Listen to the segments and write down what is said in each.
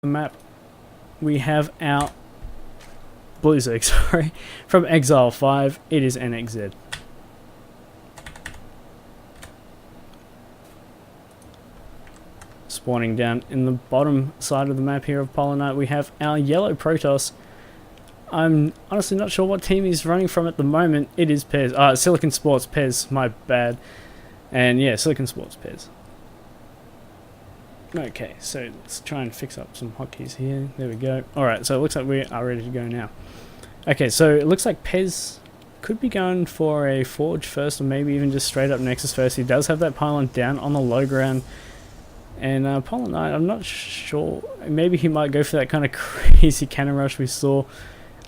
the map, we have our blue Zig, sorry, from Exile 5. It is NXZ. Spawning down in the bottom side of the map here of Polar Knight, we have our yellow Protoss. I'm honestly not sure what team he's running from at the moment. It is Pezz. Silicon Sports Pezz, my bad. And yeah, Silicon Sports Pezz. Okay, so let's try and fix up some hotkeys here. There we go. Alright, so it looks like we are ready to go now. Okay, so it looks like Pezz could be going for a Forge first, or maybe even just straight up Nexus first. He does have that pylon down on the low ground. And Polar Knight, I'm not sure. Maybe he might go for that kind of crazy cannon rush we saw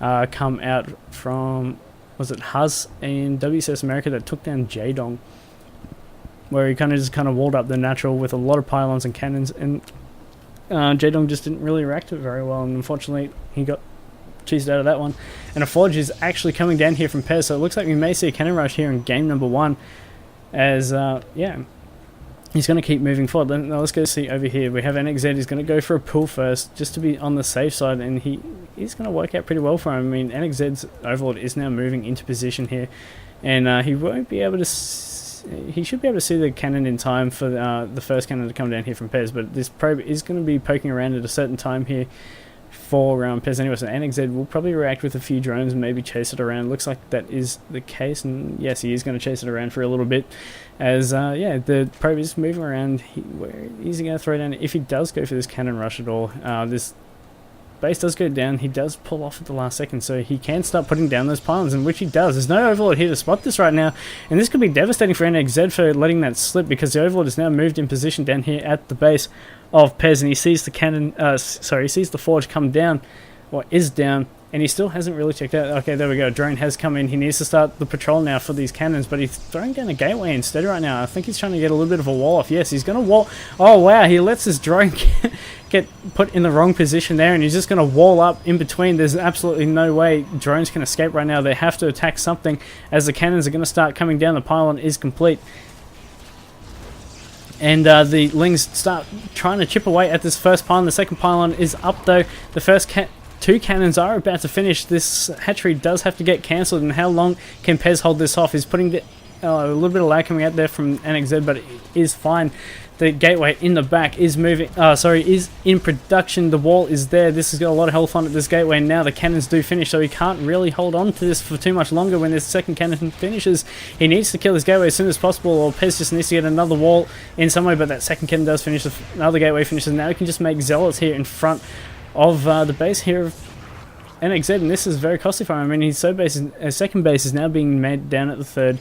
come out from, was it Huz in WCS America that took down Jaedong, where he kind of walled up the natural with a lot of pylons and cannons, and Jaedong just didn't really react to it very well, and unfortunately he got cheesed out of that one. And a Forge is actually coming down here from Pezz, so it looks like we may see a cannon rush here in game number 1, as yeah, he's going to keep moving forward. Now let's go see over here. We have NXZ. He's going to go for a pull first, just to be on the safe side, and he's going to work out pretty well for him. I mean, NXZ's Overlord is now moving into position here, and he won't be able to. He should be able to see the cannon in time for the first cannon to come down here from Pezz, but this probe is going to be poking around at a certain time here for Pezz anyway, so NXZ will probably react with a few drones and maybe chase it around. Looks like that is the case, and yes, he is going to chase it around for a little bit, as yeah, the probe is moving around. Where is he going to throw down? If he does go for this cannon rush at all, this base does go down. He does pull off at the last second, so he can start putting down those pylons, and which he does. There's no Overlord here to spot this right now, and this could be devastating for NXZ for letting that slip, because the Overlord is now moved in position down here at the base of Pezz, and he sees the cannon, he sees the Forge come down, or is down, and he still hasn't really checked out. Okay, there we go. Drone has come in. He needs to start the patrol now for these cannons, but he's throwing down a gateway instead right now. I think he's trying to get a little bit of a wall off. Yes, he's going to wall. Oh, wow. He lets his drone get put in the wrong position there, and he's just going to wall up in between. There's absolutely no way drones can escape right now. They have to attack something, as the cannons are going to start coming down. The pylon is complete. And the Lings start trying to chip away at this first pylon. The second pylon is up, though. The first two cannons are about to finish. This hatchery does have to get cancelled, and how long can Pezz hold this off? He's putting a little bit of lag coming out there from NXZ, but it is fine. The gateway in the back is moving, is in production. The wall is there. This has got a lot of health on at this gateway, and now the cannons do finish, so he can't really hold on to this for too much longer. When this second cannon finishes, he needs to kill this gateway as soon as possible, or Pezz just needs to get another wall in some way, but that second cannon does finish. Another gateway finishes. Now he can just make Zealots here in front of the base here of NXZ, and this is very costly for him. I mean, his second base is now being made down at the third.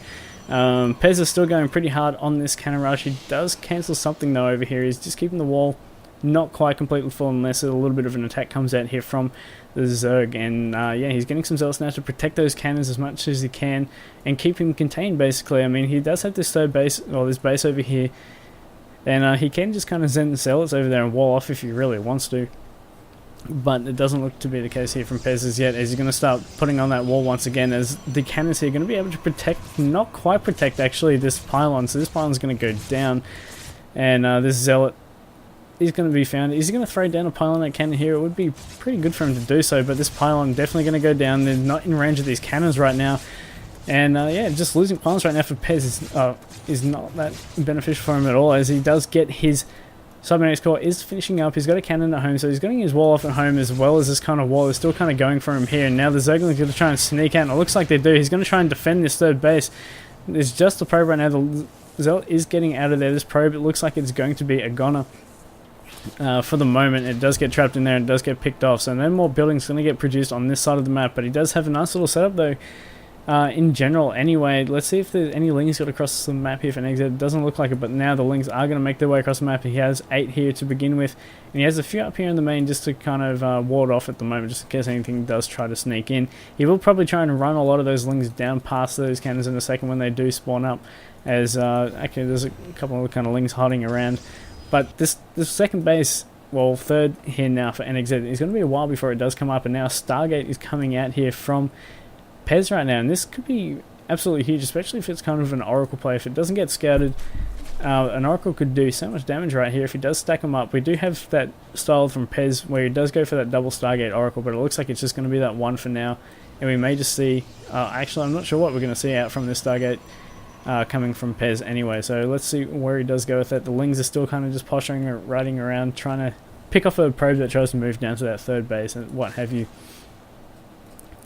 Pezz is still going pretty hard on this cannon rush. He does cancel something though over here. He's just keeping the wall not quite completely full, unless a little bit of an attack comes out here from the Zerg. And yeah, he's getting some zealots now to protect those cannons as much as he can and keep him contained, basically. I mean, he does have this third base, or this base over here, and he can just kind of send the zealots over there and wall off if he really wants to. But it doesn't look to be the case here from Pezz as yet, as he's going to start putting on that wall once again, as the cannons here are going to be able to protect, not quite protect actually, this pylon. So this pylon's going to go down, and this zealot is going to be found. Is he going to throw down a pylon that cannon here? It would be pretty good for him to do so, but this pylon definitely going to go down. They're not in range of these cannons right now, and yeah, just losing pylons right now for Pezz is not that beneficial for him at all, as he does get his Cybernetics core is finishing up. He's got a cannon at home, so he's getting his wall off at home, as well as this kind of wall is still kind of going for him here. And now the Zerglings are going to try and sneak out, and it looks like they do. He's going to try and defend this third base. There's just a probe right now. The Zealot is getting out of there. This probe, it looks like it's going to be a goner for the moment. It does get trapped in there and does get picked off, so no more buildings going to get produced on this side of the map. But he does have a nice little setup though. In general anyway. Let's see if there's any Lings got across the map here for NXZ. It doesn't look like it, but now the Lings are going to make their way across the map. He has 8 here to begin with, and he has a few up here in the main just to kind of ward off at the moment, just in case anything does try to sneak in. He will probably try and run a lot of those Lings down past those cannons in a second when they do spawn up, as okay, there's a couple of kind of Lings hiding around. But this second base, well, third here now for NXZ, is going to be a while before it does come up, and now Stargate is coming out here from Pezz right now, and this could be absolutely huge, especially if it's kind of an Oracle play. If it doesn't get scouted, An Oracle could do so much damage right here if he does stack them up. We do have that style from Pezz where he does go for that double Stargate Oracle, but it looks like it's just going to be that one for now. And we may just see... actually, I'm not sure what we're going to see out from this Stargate coming from Pezz anyway. So let's see where he does go with it. The Lings are still kind of just posturing or riding around, trying to pick off a probe that tries to move down to that third base and what have you.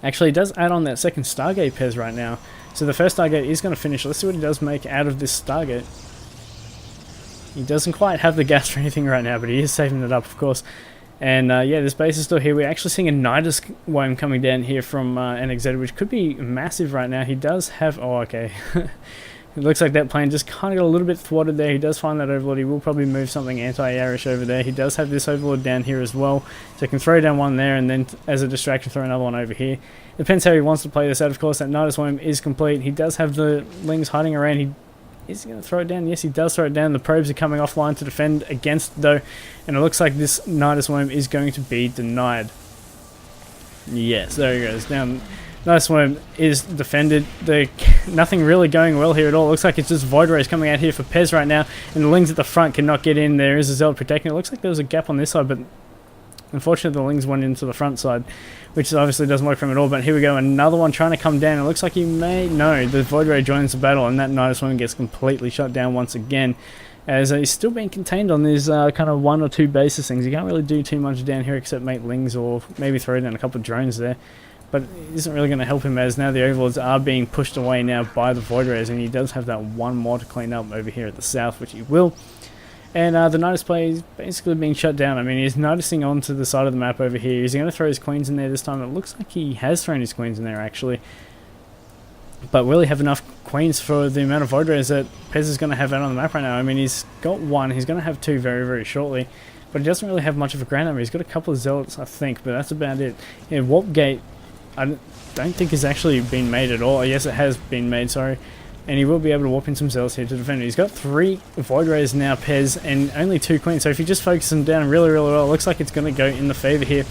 Actually, he does add on that second Stargate Pezz right now. So the first Stargate is going to finish. Let's see what he does make out of this Stargate. He doesn't quite have the gas for anything right now, but he is saving it up, of course. And yeah, this base is still here. We're actually seeing a Nidus worm coming down here from NXZ, which could be massive right now. He does have... Oh, okay. It looks like that plane just kind of got a little bit thwarted there. He does find that Overlord. He will probably move something anti-airish over there. He does have this Overlord down here as well. So he can throw down one there and then as a distraction throw another one over here. Depends how he wants to play this out. Of course, that Nidus worm is complete. He does have the Lings hiding around. Is he going to throw it down? Yes, he does throw it down. The probes are coming offline to defend against, though. And it looks like this Nidus worm is going to be denied. Yes, there he goes. Down. Nidus worm is defended. Nothing really going well here at all. It looks like it's just Void Rays coming out here for Pezz right now. And the Lings at the front cannot get in. There is a Zealot protecting it. Looks like there was a gap on this side, but unfortunately the Lings went into the front side, which obviously doesn't work for him at all. But here we go, another one trying to come down. It looks like he may... No, the Void Ray joins the battle, and that Nidus one gets completely shut down once again, as he's still being contained on these kind of 1 or 2 bases things. You can't really do too much down here except make Lings or maybe throw down a couple of drones there. But it isn't really going to help him, as now the Overlords are being pushed away now by the Void Rays, and he does have that one more to clean up over here at the south, which he will. And the Nidus play is basically being shut down. I mean, he's noticing onto the side of the map over here. Is he going to throw his queens in there this time? It looks like he has thrown his queens in there, actually. But will he have enough queens for the amount of Void Rays that Pezz is going to have out on the map right now? I mean, he's got one. He's going to have 2 very, very shortly. But he doesn't really have much of a ground number. He's got a couple of Zealots, I think, but that's about it. Yeah, Warp Gate, I don't think has actually been made at all. Yes, it has been made, sorry. And he will be able to warp in some Zealots here to defend it. He's got 3 Void Rays now, Pezz, and only 2 queens. So if you just focus them down really, really well, it looks like it's going to go in the favour here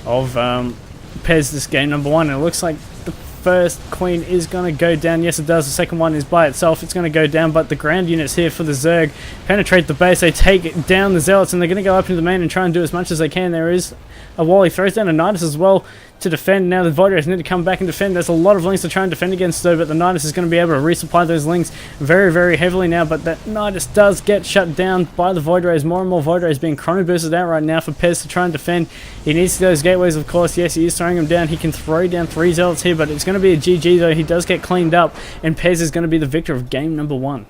of Pezz this game number 1. And it looks like the first queen is going to go down. Yes, it does. The second one is by itself. It's going to go down, but the ground units here for the Zerg penetrate the base. They take down the Zealots, and they're going to go up into the main and try and do as much as they can. There is a wall. He throws down a Nidus as well to defend. Now the Void Rays need to come back and defend. There's a lot of Lings to try and defend against, though, but the Nidus is going to be able to resupply those Lings very, very heavily now. But that Nidus does get shut down by the Void Rays. More and more Void Rays being chrono boosted out right now for Pezz to try and defend. He needs those gateways, of course. Yes, he is throwing them down. He can throw down 3 Zealots here, but it's going to be a GG, though. He does get cleaned up, and Pezz is going to be the victor of game number 1.